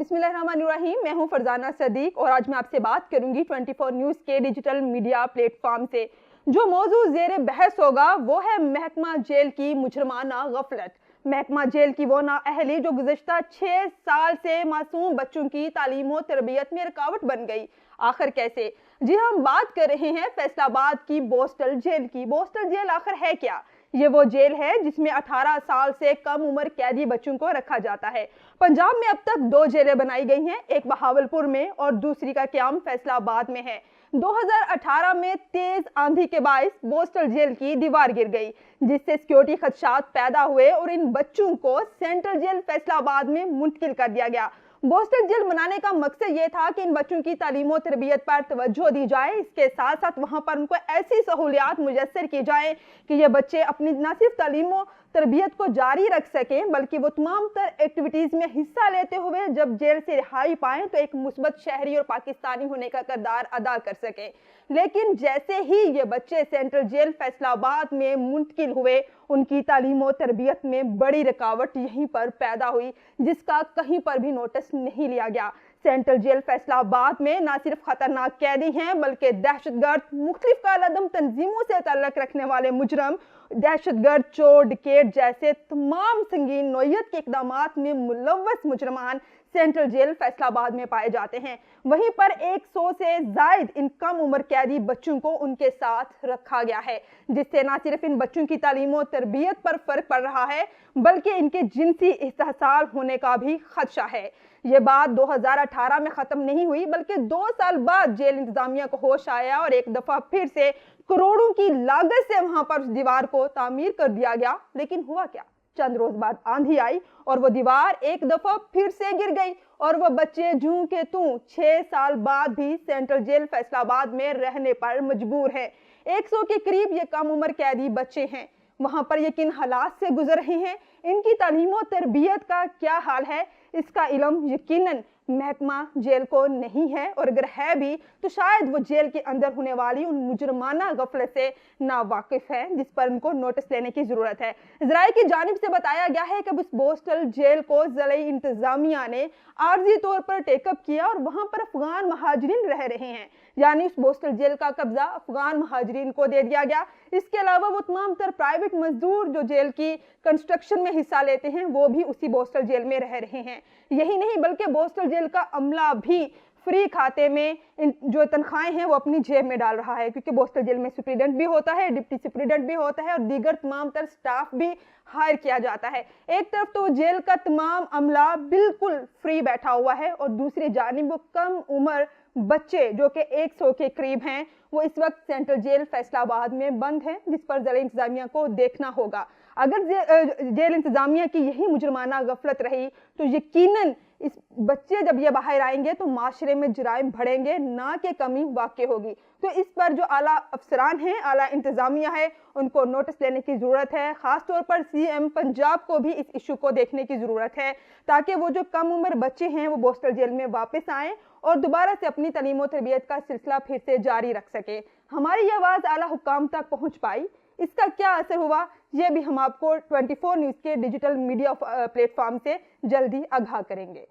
बिस्मिल्लाहिर्रहमानिर्रहीम। मैं हूं फरजाना सदीक और आज मैं आपसे बात करूंगी 24 न्यूज़ के डिजिटल मीडिया प्लेटफॉर्म से। जो मौजू ज़ेरे बहस होगा वो है महकमा जेल की मुजरमाना गफलत। महकमा जेल की वो नाअहली जो गुज़श्ता 6 साल से मासूम बच्चों की तालीम और तरबियत में रुकावट बन गई, आखिर कैसे? जी हम बात कर रहे हैं फैसलाबाद की बोस्टल जेल की। बोस्टल जेल आखिर है क्या? ये वो जेल है जिसमें 18 साल से कम उम्र कैदी बच्चों को रखा जाता है। पंजाब में अब तक 2 जेलें बनाई गई हैं, एक बहावलपुर में और दूसरी का क़याम फैसलाबाद में है। 2018 में तेज आंधी के बायस बोस्टल जेल की दीवार गिर गई, जिससे सिक्योरिटी खदशात पैदा हुए और इन बच्चों को सेंट्रल जेल फैसलाबाद में मुंतकिल कर दिया गया। बोस्टल जेल बनाने का मकसद ये था कि इन बच्चों की तालीम और तरबियत पर तवज्जो दी जाए, इसके साथ साथ वहाँ पर उनको ऐसी सहूलियात मुयस्सर की जाए कि ये बच्चे अपनी न सिर्फ तालीम और तरबियत को जारी रख सकें बल्कि वो तमाम तर एक्टिविटीज़ में हिस्सा लेते हुए जब जेल से रिहाई पाएँ तो एक मुस्बत शहरी और पाकिस्तानी होने का किरदार अदा कर सकें। लेकिन जैसे ही ये बच्चे सेंट्रल जेल फैसलाबाद में मुंतकिल हुए, उनकी तालीम और तरबियत में बड़ी रुकावट यहीं पर पैदा हुई, जिसका कहीं पर भी नोटिस नहीं लिया गया। सेंट्रल जेल फैसलाबाद में न सिर्फ खतरनाक कैदी हैं बल्कि दहशतगर्द, मुख्तलिफ कालादम तंजीमों से ताल्लुक रखने वाले मुजरम, दहशतगर्द, चोर, डिकेट जैसे तमाम संगीन नौयत के इक़दामात में मुलव्वस मुजरमान सेंट्रल जेल फैसलाबाद में पाए जाते हैं। वहीं पर 100 से ज़ायद इन कम उम्र कैदी बच्चों को उनके साथ रखा गया है, जिससे न सिर्फ इन बच्चों की तालीम और तरबियत पर फर्क पड़ रहा है बल्कि इनके जिनसी इस्तेहसाल होने का भी खदशा है। ये बात 2018 में ख़त्म नहीं हुई बल्कि 2 साल बाद जेल इंतज़ामिया को होश आया और एक दफ़ा फिर से करोड़ों की लागत से वहाँ पर उस दीवार को तामीर कर दिया गया। लेकिन हुआ क्या? चंद रोज बाद आंधी आई और वो दीवार एक दफा फिर से गिर गई और वो बच्चे जूं के तूं 6 साल बाद भी सेंट्रल जेल फैसलाबाद में रहने पर मजबूर हैं। 100 के करीब ये कम उम्र कैदी बच्चे हैं, वहां पर ये किन हालात से गुजर रहे हैं, इनकी तालीम और तरबियत का क्या हाल है, इसका इल्म यकीनन महकमा जेल को नहीं है और अगर है भी तो शायद वो जेल के अंदर होने वाली उन मुजरमाना गफलत से नावाकिफ है, जिस पर उनको नोटिस लेने की जरूरत है। इजराइल की जानिब से बताया गया है कि उस बोस्टल जेल को ज़िला इंतजामिया ने आर्जी तौर पर टेकअप किया और वहां पर अफगान महाजरीन रह रहे हैं, यानी उस बोस्टल जेल का कब्जा अफगान महाजरीन को दे दिया गया। इसके अलावा वो तमाम तर प्राइवेट मजदूर जो जेल की कंस्ट्रक्शन में हिस्सा लेते हैं वो भी उसी बोस्टल जेल में रह रहे हैं। यही नहीं बल्कि बोस्टल जेल का अमला भी फ्री खाते में जो तनख्वाहें हैं वो अपनी जेब में डाल रहा है, क्योंकि बोस्टल जेल में सुप्रीडेंट भी होता है, डिप्टी सुप्रीडेंट भी होता है और दीगर तमाम तर स्टाफ भी हायर किया जाता है। एक तरफ तो जेल का तमाम अमला बिल्कुल फ्री बैठा हुआ है और दूसरी जानिब वो कम उम्र बच्चे जो कि 100 के करीब हैं वो इस वक्त सेंट्रल जेल फैसलाबाद में बंद है, जिस पर ज़िला इंतजामिया को देखना होगा। अगर जेल इंतजामिया की यही मुजरमाना गफलत रही तो यकीनन इस बच्चे जब ये बाहर आएंगे तो माशरे में जराइम बढ़ेंगे, ना कि कमी वाक़ई होगी। तो इस पर जो आला अफसरान हैं, आला इंतजामिया है, उनको नोटिस लेने की ज़रूरत है। ख़ास तौर पर सीएम पंजाब को भी इस इशू को देखने की ज़रूरत है ताकि वो जो कम उम्र बच्चे हैं वो बोस्टल जेल में वापस आएँ और दोबारा से अपनी तालीम और तरबियत का सिलसिला फिर से जारी रख सके। हमारी ये आवाज़ आला हुक्काम तक पहुँच पाई, इसका क्या असर हुआ ये भी हम आपको 24 न्यूज़ के डिजिटल मीडिया प्लेटफॉर्म से जल्दी आगाह करेंगे।